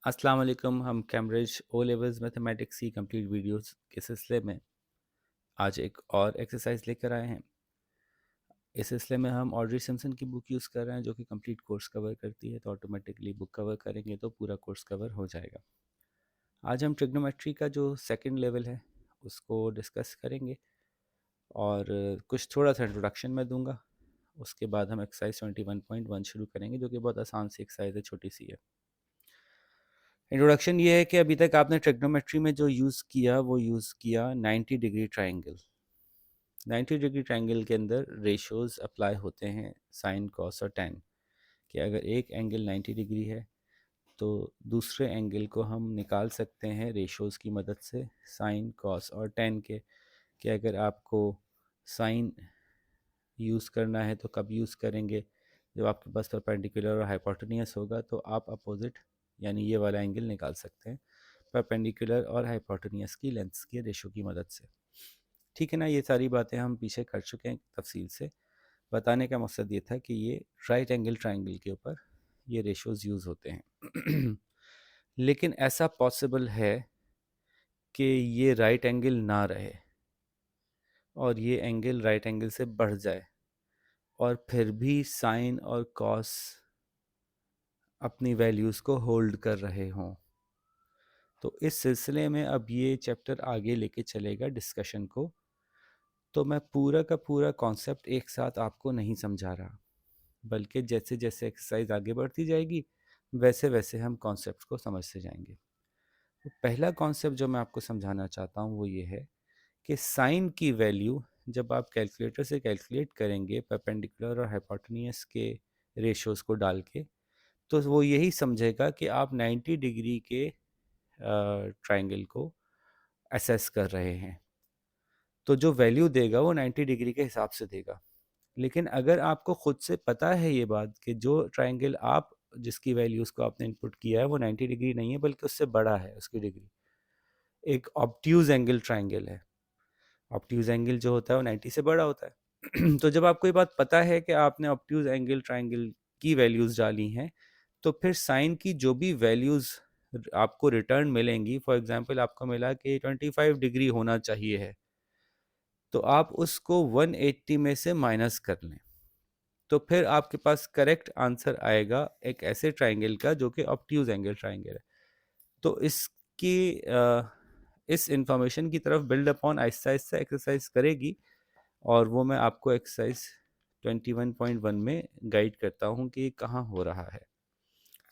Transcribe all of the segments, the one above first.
अस्सलाम वालेकुम। हम कैम्ब्रिज ओ लेवल्स मैथमेटिक्स की कंप्लीट वीडियोस के सिलसिले में आज एक और एक्सरसाइज लेकर आए हैं। इस सिलसिले में हम ऑड्री सिम्पसन की बुक यूज़ कर रहे हैं जो कि कंप्लीट कोर्स कवर करती है, तो ऑटोमेटिकली बुक कवर करेंगे तो पूरा कोर्स कवर हो जाएगा। आज हम ट्रिग्नोमेट्री का जो सेकंड लेवल है उसको डिस्कस करेंगे और कुछ थोड़ा सा इंट्रोडक्शन मैं दूंगा। उसके बाद हम एक्सरसाइज 21.1 शुरू करेंगे जो कि बहुत आसान सी एक्सरसाइज है, छोटी सी है। इंट्रोडक्शन ये है कि अभी तक आपने ट्रिग्नोमेट्री में जो यूज़ किया वो यूज़ किया 90 डिग्री ट्राइंगल। 90 डिग्री ट्राइंगल के अंदर रेशोज़ अप्लाई होते हैं साइन कॉस और टैन, कि अगर एक एंगल 90 डिग्री है तो दूसरे एंगल को हम निकाल सकते हैं रेशोज़ की मदद से साइन कॉस और टैन के, कि अगर आपको साइन यूज़ करना है तो कब यूज़ करेंगे, जब आपके पास परपेंडिकुलर और हाइपोटेनियस होगा तो आप अपोजिट यानी ये वाला एंगल निकाल सकते हैं परपेंडिकुलर और हाइपोटेनियस की लेंथ्स के रेशो की मदद से। ठीक है ना, ये सारी बातें हम पीछे कर चुके हैं तफसील से। बताने का मकसद ये था कि ये राइट एंगल ट्राइंगल के ऊपर ये रेशोज़ यूज़ होते हैं लेकिन ऐसा पॉसिबल है कि ये राइट एंगल ना रहे और ये एंगल राइट एंगल से बढ़ जाए और फिर भी साइन और कॉस अपनी वैल्यूज़ को होल्ड कर रहे हों। तो इस सिलसिले में अब ये चैप्टर आगे लेके चलेगा डिस्कशन को, तो मैं पूरा का पूरा कॉन्सेप्ट एक साथ आपको नहीं समझा रहा, बल्कि जैसे जैसे एक्सरसाइज आगे बढ़ती जाएगी वैसे वैसे हम कॉन्सेप्ट को समझते जाएंगे। तो पहला कॉन्सेप्ट जो मैं आपको समझाना चाहता हूँ वो ये है कि साइन की वैल्यू जब आप कैलकुलेटर से कैलकुलेट करेंगे परपेंडिकुलर और हाइपोटेनियस के रेशोज़ को डाल के, तो वो यही समझेगा कि आप 90 डिग्री के ट्रायंगल को असेस कर रहे हैं, तो जो वैल्यू देगा वो 90 डिग्री के हिसाब से देगा। लेकिन अगर आपको खुद से पता है ये बात कि जो ट्रायंगल आप जिसकी वैल्यूज़ को आपने इनपुट किया है वो 90 डिग्री नहीं है बल्कि उससे बड़ा है उसकी डिग्री, एक ऑब्ट्यूज एंगल ट्रायंगल है। ऑब्ट्यूज एंगल जो होता है वो 90 से बड़ा होता है तो जब आपको ये बात पता है कि आपने ऑब्ट्यूज एंगल ट्रायंगल की वैल्यूज़ डाली हैं, तो फिर साइन की जो भी वैल्यूज़ आपको रिटर्न मिलेंगी, फॉर एग्जांपल आपको मिला कि 25 डिग्री होना चाहिए है, तो आप उसको 180 में से माइनस कर लें, तो फिर आपके पास करेक्ट आंसर आएगा एक ऐसे ट्रायंगल का जो कि ऑब्ट्यूज एंगल ट्रायंगल है। तो इस इंफॉर्मेशन की तरफ build upon Aahista Aahista exercise करेगी और वो मैं आपको एक्सरसाइज 21.1 में गाइड करता हूँ कि कहाँ हो रहा है।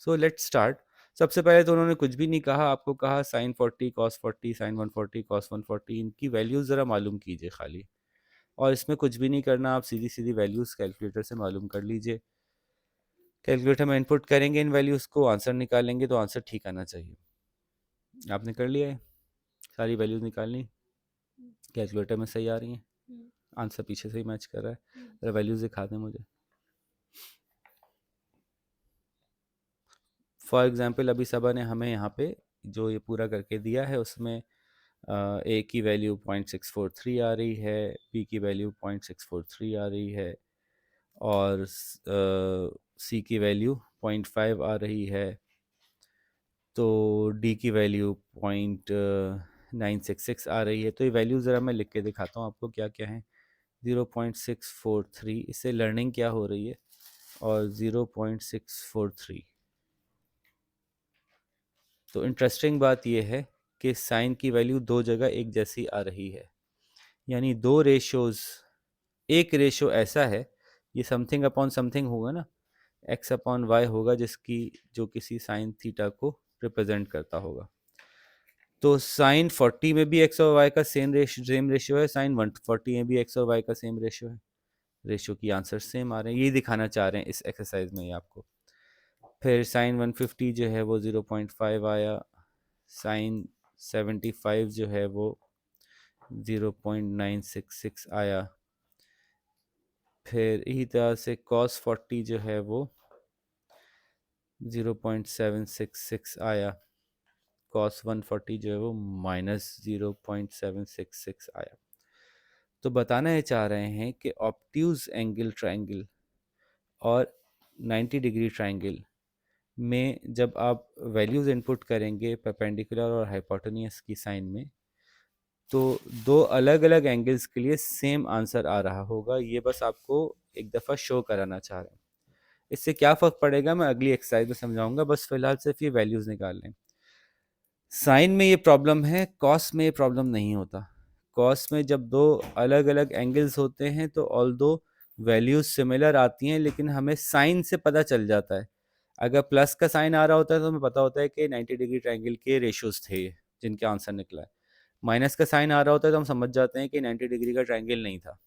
So let's start. सबसे पहले तो उन्होंने कुछ भी नहीं कहा, आपको कहा साइन 40 कॉस 40 साइन 140 कॉस 140, इनकी वैल्यूज़ ज़रा मालूम कीजिए खाली, और इसमें कुछ भी नहीं करना, आप सीधी सीधी वैल्यूज़ कैलकुलेटर से मालूम कर लीजिए। कैलकुलेटर में इनपुट करेंगे इन वैल्यूज़ को, आंसर निकालेंगे तो आंसर ठीक आना चाहिए। आपने कर लिया है, सारी वैल्यूज़ निकालनी, कैलकुलेटर में सही आ रही हैं, आंसर पीछे से ही मैच कर रहा है। ज़रा वैल्यूज़ दिखा दें मुझे। फॉर एग्जांपल अभी सबा ने हमें यहाँ पे जो ये पूरा करके दिया है उसमें ए की वैल्यू 0.643 आ रही है, बी की वैल्यू 0.643 आ रही है और सी की वैल्यू 0.5 आ रही है, तो डी की वैल्यू 0.966 आ रही है। तो ये वैल्यू ज़रा मैं लिख के दिखाता हूँ आपको क्या क्या है। 0.643, इससे लर्निंग क्या हो रही है, और 0.643। तो इंटरेस्टिंग बात यह है कि साइन की वैल्यू दो जगह एक जैसी आ रही है, यानी दो रेशोज़, एक रेशो ऐसा है, ये समथिंग अपॉन समथिंग होगा ना, एक्स अपॉन वाई होगा जिसकी जो किसी साइन थीटा को रिप्रेजेंट करता होगा। तो साइन 40 में भी एक्स और वाई का सेम रेशियो है, साइन 140 में भी एक्स और वाई का सेम रेशियो है, रेशियो की आंसर सेम आ रहे हैं, ये दिखाना चाह रहे हैं इस एक्सरसाइज में ये आपको। फिर साइन 150 जो है वो 0.5 आया, साइन 75 जो है वो 0.966 आया, फिर इसी तरह से कॉस 40 जो है वो 0.766 आया, कॉस 140 जो है वो -0.766 आया। तो बताना ये चाह रहे हैं कि ऑब्ट्यूज एंगल ट्रायंगल और 90 डिग्री ट्रायंगल में जब आप वैल्यूज़ इनपुट करेंगे परपेंडिकुलर और हाइपोटेन्यूस की साइन में, तो दो अलग अलग एंगल्स के लिए सेम आंसर आ रहा होगा। ये बस आपको एक दफ़ा शो कराना चाह रहे हैं। इससे क्या फ़र्क पड़ेगा मैं अगली एक्सरसाइज में समझाऊंगा, बस फिलहाल सिर्फ ये वैल्यूज़ निकाल लें। साइन में ये प्रॉब्लम है, कॉस में ये प्रॉब्लम नहीं होता। कॉस में जब दो अलग अलग एंगल्स होते हैं तो ऑल दो वैल्यूज सिमिलर आती हैं, लेकिन हमें साइन से पता चल जाता है। अगर प्लस का साइन आ रहा होता है तो हमें पता होता है कि 90 डिग्री ट्रायंगल के रेशियोज थे जिनके आंसर निकला है। माइनस का साइन आ रहा होता है तो हम समझ जाते हैं कि 90 डिग्री का ट्रायंगल नहीं था।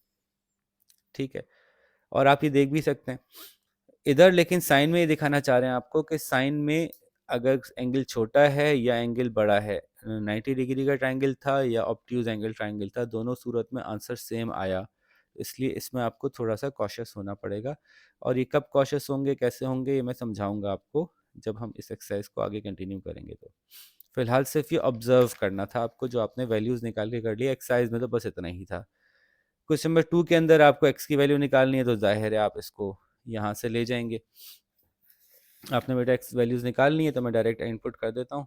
ठीक है, और आप ये देख भी सकते हैं इधर, लेकिन साइन में ये दिखाना चाह रहे हैं आपको कि साइन में अगर एंगल छोटा है या एंगल बड़ा है, 90 डिग्री का ट्रायंगल था या ऑब्ट्यूज एंगल ट्रायंगल था, दोनों सूरत में आंसर सेम आया। इसलिए इसमें आपको थोड़ा सा कॉशियस होना पड़ेगा। और ये कब कॉशियस होंगे, कैसे होंगे, ये मैं समझाऊंगा आपको जब हम इस एक्सरसाइज को आगे कंटिन्यू करेंगे। तो फिलहाल सिर्फ ये ऑब्जर्व करना था आपको, जो आपने वैल्यूज निकाल के कर लिया एक्सरसाइज में, तो बस इतना ही था। क्वेश्चन नंबर 2 के अंदर आपको एक्स की वैल्यू निकालनी है, तो जाहिर है आप इसको यहाँ से ले जाएंगे। आपने बेटा एक्स वैल्यूज़ निकालनी है तो मैं डायरेक्ट इनपुट कर देता हूँ।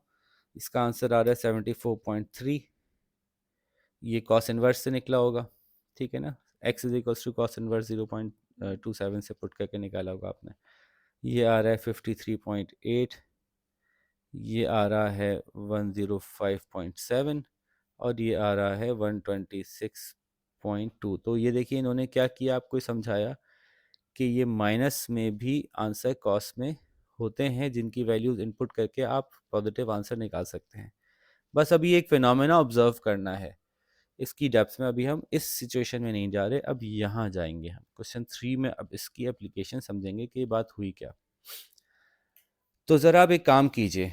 इसका आंसर आ रहा है 74.3। ये कॉस इनवर्स से निकला होगा, ठीक है ना। X is equals to cos inverse 0.27 से पुट करके निकाला होगा आपने। ये आ रहा है 53.8, ये आ रहा है 105.7, और ये आ रहा है 126.2। तो ये देखिए इन्होंने क्या किया, आपको समझाया कि ये माइनस में भी आंसर कॉस में होते हैं, जिनकी वैल्यूज इनपुट करके आप पॉजिटिव आंसर निकाल सकते हैं। बस अभी एक फिनोमेना ऑब्जर्व करना है, इसकी डेप्थ में अभी हम इस सिचुएशन में नहीं जा रहे, अब यहाँ जाएंगे हम क्वेश्चन 3 में। अब इसकी एप्लीकेशन समझेंगे कि ये बात हुई क्या। तो ज़रा आप एक काम कीजिए,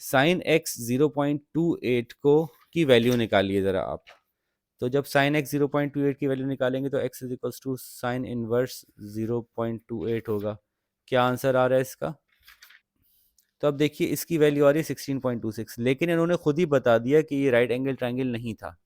साइन एक्स 0.28 को की वैल्यू निकालिए ज़रा आप। तो जब साइन एक्स 0.28 की वैल्यू निकालेंगे तो x is equals to sine inverse 0.28 होगा। क्या आंसर आ रहा है इसका? तो अब देखिए इसकी वैल्यू आ रही है 16.26, लेकिन इन्होंने खुद ही बता दिया कि ये राइट एंगल ट्रायंगल नहीं था,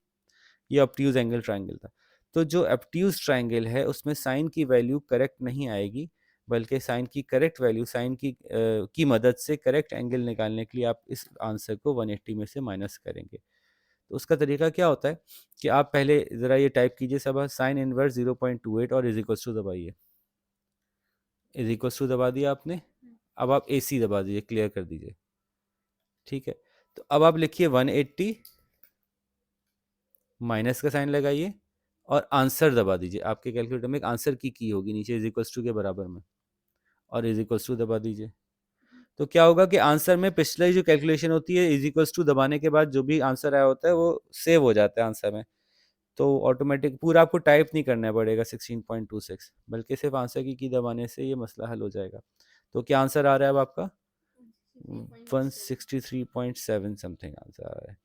ये ऑब्ट्यूज एंगल ट्रायंगल था। तो जो ऑब्ट्यूज ट्रायंगल है उसमें साइन की वैल्यू करेक्ट नहीं आएगी, बल्कि साइन की करेक्ट वैल्यू, साइन की मदद से करेक्ट एंगल निकालने के लिए आप इस आंसर को 180 में से माइनस करेंगे। तो उसका तरीका क्या होता है कि आप पहले ज़रा ये टाइप कीजिए सब, साइन इनवर्स 0.28 और इज इक्वल्स टू दबाइए। इज इक्वल्स टू दबा दिया आपने, अब आप ए सी दबा दीजिए, क्लियर कर दीजिए। ठीक है, तो अब आप लिखिए 180, माइनस का साइन लगाइए और आंसर दबा दीजिए। आपके कैलकुलेटर में एक आंसर की होगी नीचे इज इक्वल्स टू के बराबर में, और इज इक्वल्स टू दबा दीजिए। तो क्या होगा कि आंसर में पिछले जो कैलकुलेशन होती है, इज इक्वल्स टू दबाने के बाद जो भी आंसर आया होता है वो सेव हो जाता है आंसर में। तो ऑटोमेटिक पूरा आपको टाइप नहीं करना पड़ेगा 16.26, बल्कि सिर्फ आंसर की दबाने से ये मसला हल हो जाएगा। तो क्या आंसर आ रहा है अब आपका? 163.7 समथिंग आंसर आ रहा है।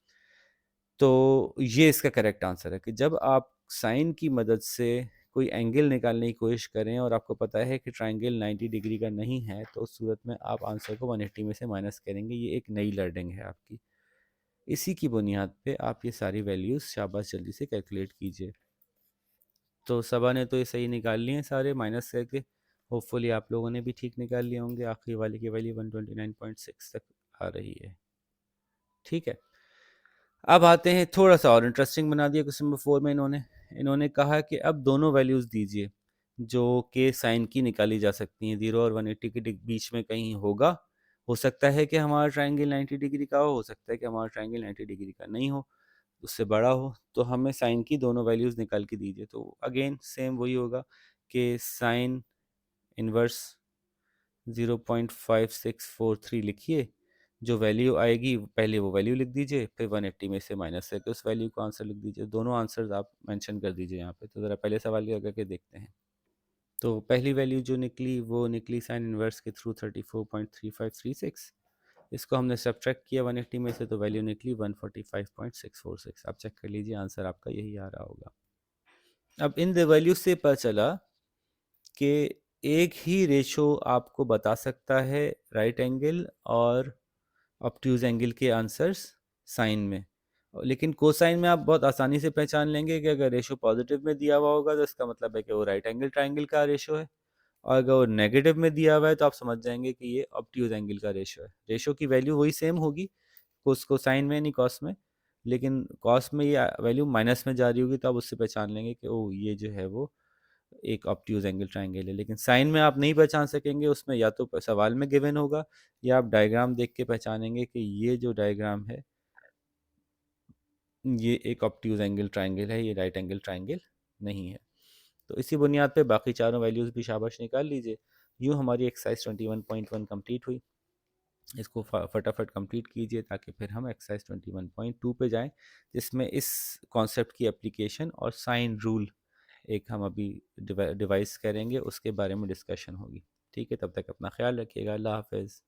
तो ये इसका करेक्ट आंसर है कि जब आप साइन की मदद से कोई एंगल निकालने की कोशिश करें और आपको पता है कि ट्रायंगल 90 डिग्री का नहीं है, तो उस सूरत में आप आंसर को 180 में से माइनस करेंगे। ये एक नई लर्निंग है आपकी। इसी की बुनियाद पे आप ये सारी वैल्यूज़ शाबाश जल्दी से कैलकुलेट कीजिए। तो सबा ने तो ये सही निकाल लिए हैं सारे माइनस करके। होपफुली आप लोगों ने भी ठीक निकाल लिए होंगे। आखिरी वाले की वैल्यू 129.6 तक आ रही है। ठीक है, अब आते हैं, थोड़ा सा और इंटरेस्टिंग बना दिया क्वेश्चन नंबर 4 में इन्होंने। इन्होंने कहा कि अब दोनों वैल्यूज़ दीजिए जो के साइन की निकाली जा सकती हैं, 0 और 180 के बीच में कहीं होगा। हो सकता है कि हमारा ट्रायंगल 90 डिग्री का हो सकता है कि हमारा ट्रायंगल 90 डिग्री का नहीं हो, उससे बड़ा हो। तो हमें साइन की दोनों वैल्यूज़ निकाल के दीजिए। तो अगेन सेम वही होगा कि साइन इनवर्स 0.5643 लिखिए, जो वैल्यू आएगी पहले वो वैल्यू लिख दीजिए, फिर 180 में से माइनस करके उस वैल्यू को आंसर लिख दीजिए। दोनों आंसर्स आप मेंशन कर दीजिए यहाँ पे। तो ज़रा पहले सवाल का करके देखते हैं। तो पहली वैल्यू जो निकली वो निकली साइन इनवर्स के थ्रू 34.3536। इसको हमने सब्ट्रैक्ट किया 180 में से, तो वैल्यू निकली 145.646। आप चेक कर लीजिए, आंसर आपका यही आ रहा होगा। अब इन द वैल्यू से पता चला कि एक ही रेशो आपको बता सकता है राइट एंगल और ऑब्ट्यूज एंगल के आंसर्स साइन में। लेकिन कोसाइन में आप बहुत आसानी से पहचान लेंगे कि अगर रेशो पॉजिटिव में दिया हुआ होगा तो इसका मतलब है कि वो राइट एंगल ट्राइंगल का रेशो है, और अगर वो नेगेटिव में दिया हुआ है तो आप समझ जाएंगे कि ये ऑब्ट्यूज एंगल का रेशो है। रेशो की वैल्यू वही सेम होगी उसको साइन में नहीं कॉस में, लेकिन कॉस में ये वैल्यू माइनस में जा रही होगी तो आप उससे पहचान लेंगे कि ओ ये जो है वो एक ऑब्ट्यूज एंगल ट्राइंगल है। लेकिन साइन में आप नहीं पहचान सकेंगे, उसमें या तो सवाल में गिवन होगा या आप डायग्राम देख के पहचानेंगे कि ये जो डायग्राम है ये एक ऑब्ट्यूज एंगल ट्राइंगल है, ये राइट एंगल ट्राइंगल नहीं है। तो इसी बुनियाद पे बाकी चारों वैल्यूज़ भी शाबाश निकाल लीजिए। यूँ हमारी एक्सरसाइज 21.1 कंप्लीट हुई। इसको फटाफट कंप्लीट कीजिए ताकि फिर हम एक्सरसाइज 21.2 पे जाएं, जिसमें इस कॉन्सेप्ट की एप्लीकेशन और साइन रूल एक हम अभी डिवाइस करेंगे, उसके बारे में डिस्कशन होगी। ठीक है, तब तक अपना ख्याल रखिएगा। अल्लाह हाफ़िज़।